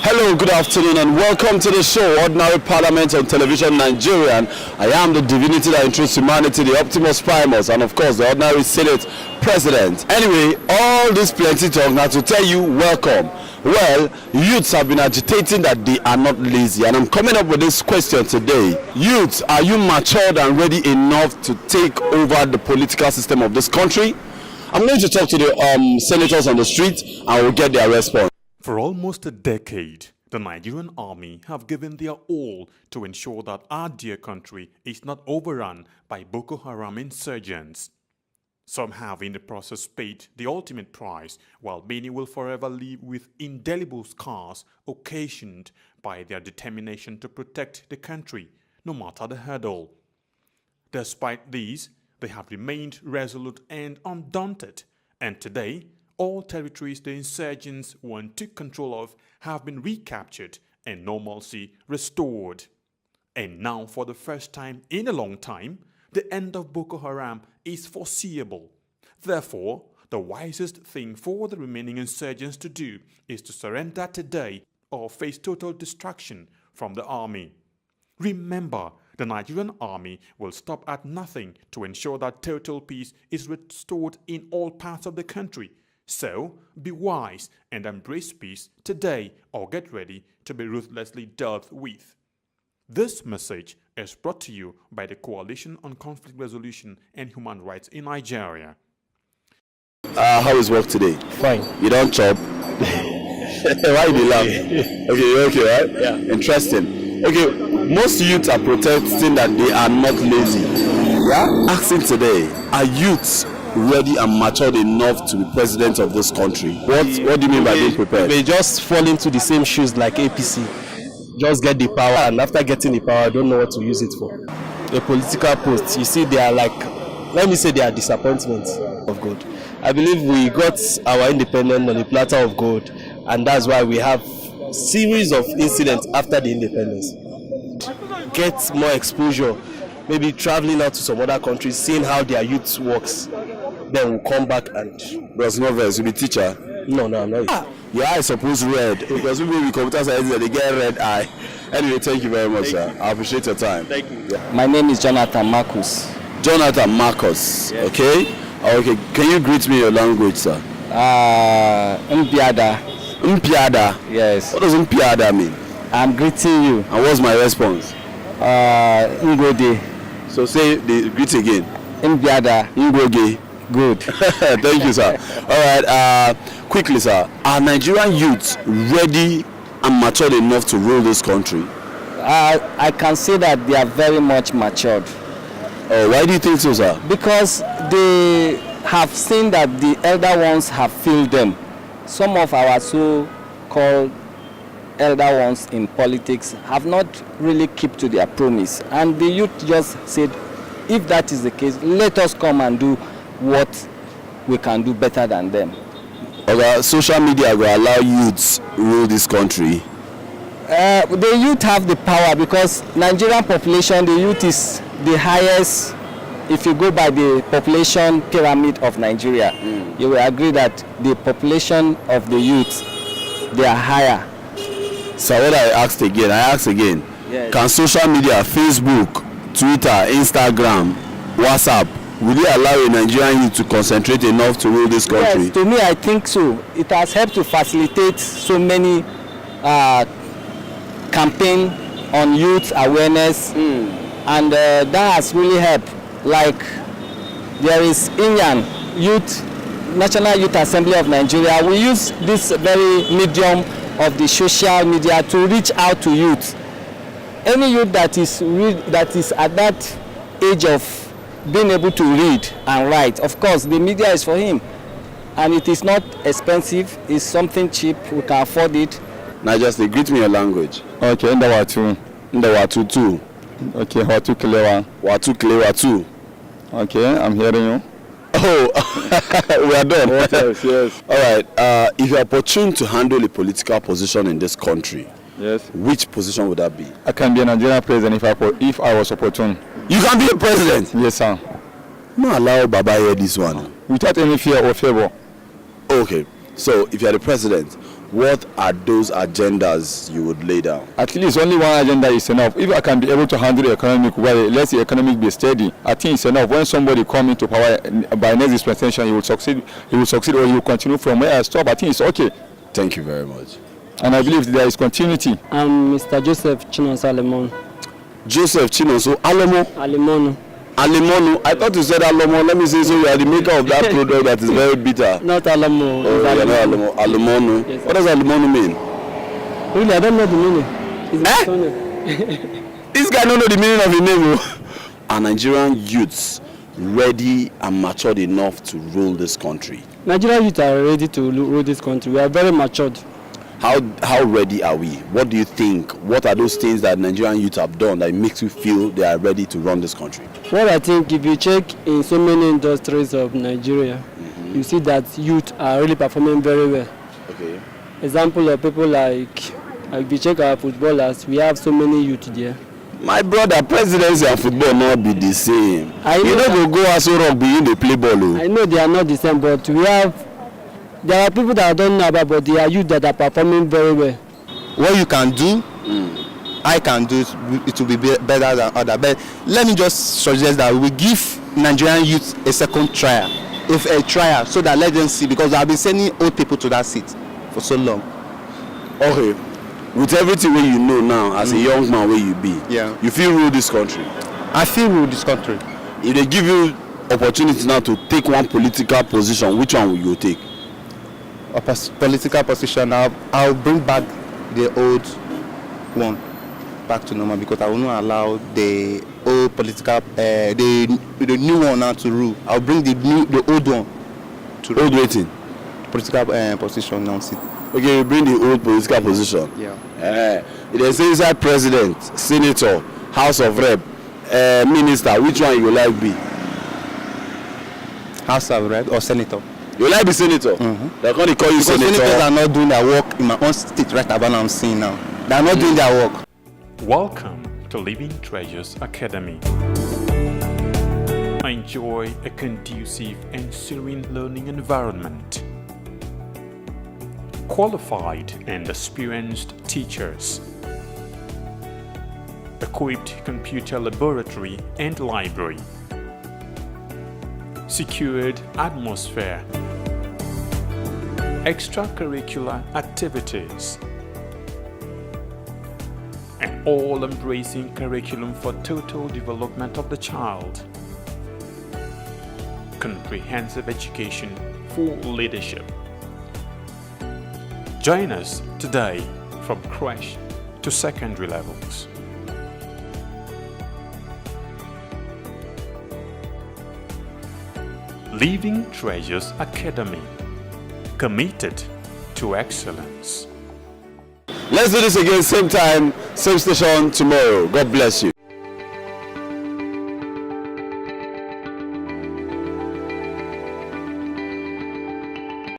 Hello, good afternoon, and welcome to the show, Ordinary Parliament on Television Nigerian. I am the divinity that intrudes humanity, the Optimus Primus, and of course, the Ordinary Senate President. Anyway, all this plenty talk now to tell you, welcome. Well, youths have been agitating that they are not lazy, and I'm coming up with this question today. Youths, are you matured and ready enough to take over the political system of this country? I'm going to talk to the senators on the street, and we'll get their response. For almost a decade, the Nigerian army have given their all to ensure that our dear country is not overrun by Boko Haram insurgents. Some have in the process paid the ultimate price, while many will forever live with indelible scars occasioned by their determination to protect the country, no matter the hurdle. Despite these, they have remained resolute and undaunted, and today, all territories the insurgents once took control of have been recaptured and normalcy restored. And now, for the first time in a long time, the end of Boko Haram is foreseeable. Therefore, the wisest thing for the remaining insurgents to do is to surrender today or face total destruction from the army. Remember, the Nigerian army will stop at nothing to ensure that total peace is restored in all parts of the country. So, be wise and embrace peace today, or get ready to be ruthlessly dealt with. This message is brought to you by the Coalition on Conflict Resolution and Human Rights in Nigeria. How is work today? Fine. You don't chop? Why do you laugh? Okay, you're okay, right? Yeah. Interesting. Okay, most youths are protesting that they are not lazy. Yeah? Asking today, are youths ready and matured enough to be president of this country? What do you mean by being prepared? They just fall into the same shoes like APC. Just get the power, and after getting the power, don't know what to use it for. A political post, you see, they are like, let me say, they are disappointments of God. I believe we got our independence on the platter of gold, and that's why we have series of incidents after the independence. Get more exposure, maybe traveling out to some other countries, seeing how their youth works. Then we'll come back and... Bros, no verse, you'll be teacher. No, I'm not. Your eye is supposed red. Because people with computer science, they get red eye. Anyway, thank you very much, sir. I appreciate your time. Thank you. Yeah. My name is Jonathan Marcus. Jonathan Marcus, Yes. okay? Okay, can you greet me in your language, sir? Mpiada. Mpiada? Yes. What does Mpiada mean? I'm greeting you. And what's my response? Ngode. So say the greet again. Mpiada. Ngoge. Good. Thank you, sir. All right, quickly, sir. Are Nigerian youths ready and matured enough to rule this country? I can say that they are very much matured. Oh, why do you think so, sir? Because they have seen that the elder ones have failed them. Some of our so-called elder ones in politics have not really kept to their promise. And the youth just said, if that is the case, let us come and do what we can do better than them. Okay, social media will allow youths rule this country. The youth have the power because Nigerian population, the youth is the highest. If you go by the population pyramid of Nigeria, you will agree that the population of the youth, they are higher. So what I ask again, Yes. Can social media, Facebook, Twitter, Instagram, WhatsApp, will they allow a Nigerian youth to concentrate enough to rule this country? Yes, to me, I think so. It has helped to facilitate so many campaign on youth awareness, and that has really helped. Like there is Indian Youth, National Youth Assembly of Nigeria. We use this very medium of the social media to reach out to youth. Any youth that is at that age of being able to read and write, of course, the media is for him, and it is not expensive. It's something cheap. We can afford it. Now just greet me your language. Okay, Ndawatu. Ndawatu too. Okay, Watu Kilewa. Watu Kilewa too. Okay, I'm hearing you. Oh, we are done. Yes. All right. If you are opportune to handle a political position in this country, Yes. which position would that be? I can be a Nigerian president if I was opportune. You can be a president. Yes, sir. No allow Baba hear this one. Without any fear or favor. Okay. So if you are the president, what are those agendas you would lay down? At least only one agenda is enough. If I can be able to handle the economic well, let the economic be steady. I think it's enough. When somebody come into power by next dispensation, he will succeed. He will succeed, or he will continue from where I stop. I think it's okay. Thank you very much. And I believe there is continuity. I'm Mr. Joseph Chinonso Alemon. Joseph Chinonso Alemonu. Alimonu. I thought you said Alomo. Let me say, so you are the maker of that product that is very bitter. Not Alamo. Oh, It's you are not Alemonu. Alimonu. Yes, What does Alimonu mean? Really, I don't know the meaning. It's my surname. This guy don't know the meaning of his name. Are Nigerian youths ready and matured enough to rule this country? Nigerian youth are ready to rule this country. We are very matured. How ready are we? What do you think? What are those things that Nigerian youth have done that makes you feel they are ready to run this country? What I think, if you check in so many industries of Nigeria, you see that youth are really performing very well. Okay. Example of people like if you check our footballers, we have so many youth there. My brother, presidency and football not be the same. You don't go as rock being the play ball. I know they are not the same, but there are people that I don't know about, but they are youth that are performing very well. What you can do, I can do, it will be better than other. But let me just suggest that we give Nigerian youth a second trial, so that let them see, because I've been sending old people to that seat for so long. Okay. With everything you know now, as a young man where you be, you feel rule this country? I feel rule this country. If they give you opportunity now to take one political position, which one will you take? A political position, I'll bring back the old one back to normal, because I will not allow the old political, the new one now to rule. I'll bring the old one to rule. Old waiting? Political position now. Okay, you bring the old political position. Yeah. If they say inside president, senator, house of rep, minister, which one you would like be? House of rep or senator? You like the senator? They're going to call you because senator. senators are not doing their work in my own state right about now. I'm seeing now. They are not doing their work. Welcome to Living Treasures Academy. Enjoy a conducive and serene learning environment. Qualified and experienced teachers. Equipped computer laboratory and library. Secured atmosphere. Extracurricular activities. An all-embracing curriculum for total development of the child. Comprehensive education for leadership. Join us today from crèche to secondary levels. Living Treasures Academy, committed to excellence. Let's do this again, same time, same station tomorrow. God bless you.